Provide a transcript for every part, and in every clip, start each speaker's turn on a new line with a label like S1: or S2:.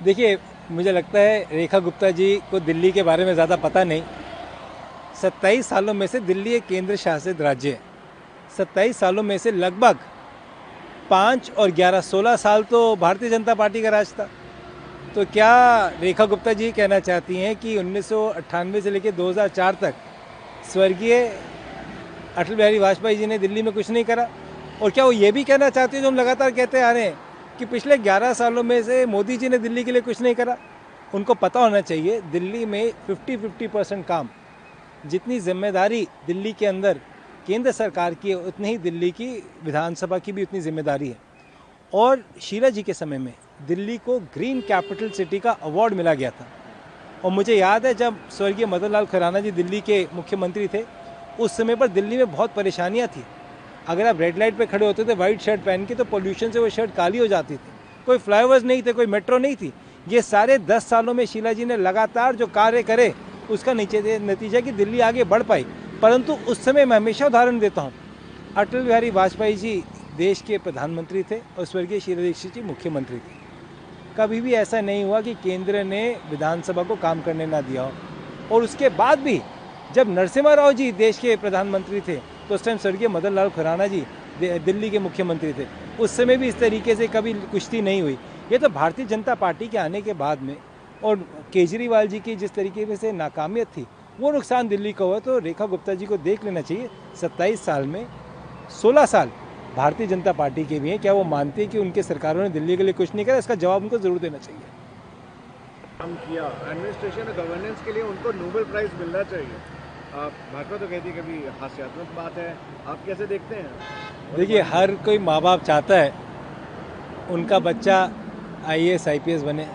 S1: देखिए, मुझे लगता है रेखा गुप्ता जी को दिल्ली के बारे में ज़्यादा पता नहीं। 27 सालों में से दिल्ली एक केंद्र शासित राज्य है। 27 सालों में से लगभग 5 और 11 16 साल तो भारतीय जनता पार्टी का राज था। तो क्या रेखा गुप्ता जी कहना चाहती हैं कि 1998 से लेकर 2004 तक स्वर्गीय अटल बिहारी वाजपेयी जी ने दिल्ली में कुछ नहीं करा? और क्या वो ये भी कहना चाहती है जो हम लगातार कहते आ रहे हैं कि पिछले 11 सालों में से मोदी जी ने दिल्ली के लिए कुछ नहीं करा? उनको पता होना चाहिए दिल्ली में 50-50% काम, जितनी जिम्मेदारी दिल्ली के अंदर केंद्र सरकार की है उतनी ही दिल्ली की विधानसभा की भी उतनी जिम्मेदारी है। और शीला जी के समय में दिल्ली को ग्रीन कैपिटल सिटी का अवार्ड मिला गया था। और मुझे याद है जब स्वर्गीय मदन लाल खुराना जी दिल्ली के मुख्यमंत्री थे, उस समय पर दिल्ली में बहुत परेशानियां थी। अगर आप रेड लाइट पे खड़े होते थे वाइट शर्ट पहन के तो पोल्यूशन से वो शर्ट काली हो जाती थी। कोई फ्लाईओवर्स नहीं थे, कोई मेट्रो नहीं थी। ये सारे 10 सालों में शीला जी ने लगातार जो कार्य करे उसका नतीजा कि दिल्ली आगे बढ़ पाई। परंतु उस समय मैं हमेशा उदाहरण देता हूँ, अटल बिहारी वाजपेयी जी देश के प्रधानमंत्री थे और स्वर्गीय शीला दीक्षित जी मुख्यमंत्री थे। कभी भी ऐसा नहीं हुआ कि केंद्र ने विधानसभा को काम करने ना दिया हो। और उसके बाद भी जब नरसिम्हा राव जी देश के प्रधानमंत्री थे तो उस टाइम स्वर्गीय मदन लाल खुराना जी दिल्ली के मुख्यमंत्री थे, उस समय भी इस तरीके से कभी कुश्ती नहीं हुई। ये तो भारतीय जनता पार्टी के आने के बाद में और केजरीवाल जी की जिस तरीके से नाकामियत थी वो नुकसान दिल्ली का हुआ। तो रेखा गुप्ता जी को देख लेना चाहिए, 27 साल में 16 साल भारतीय जनता पार्टी के भी हैं। क्या वो मानते हैं कि उनके सरकारों ने दिल्ली के लिए कुछ नहीं करा? इसका जवाब उनको ज़रूर देना चाहिए।
S2: काम किया एडमिनिस्ट्रेशन और गवर्नेंस के लिए, उनको नोबेल प्राइज़ मिलना चाहिए। भाजपा तो कहती है कभी हास्यात्मक बात है, आप कैसे देखते हैं?
S1: देखिए, हर कोई माँ बाप चाहता है उनका बच्चा IAS IPS बने।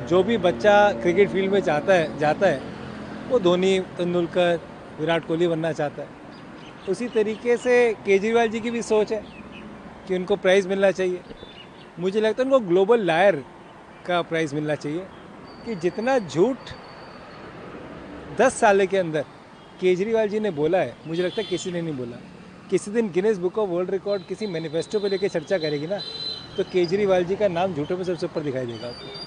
S1: जो भी बच्चा क्रिकेट फील्ड में जाता है वो धोनी, तेंदुलकर, विराट कोहली बनना चाहता है। उसी तरीके से केजरीवाल जी की भी सोच है कि उनको प्राइज़ मिलना चाहिए। मुझे लगता है उनको ग्लोबल लायर का प्राइज़ मिलना चाहिए कि जितना झूठ 10 साल के अंदर केजरीवाल जी ने बोला है, मुझे लगता है किसी ने नहीं बोला। किसी दिन Guinness book of world record किसी मैनिफेस्टो पे लेके चर्चा करेगी ना, तो केजरीवाल जी का नाम झूठों में सबसे ऊपर दिखाई देगा आपको।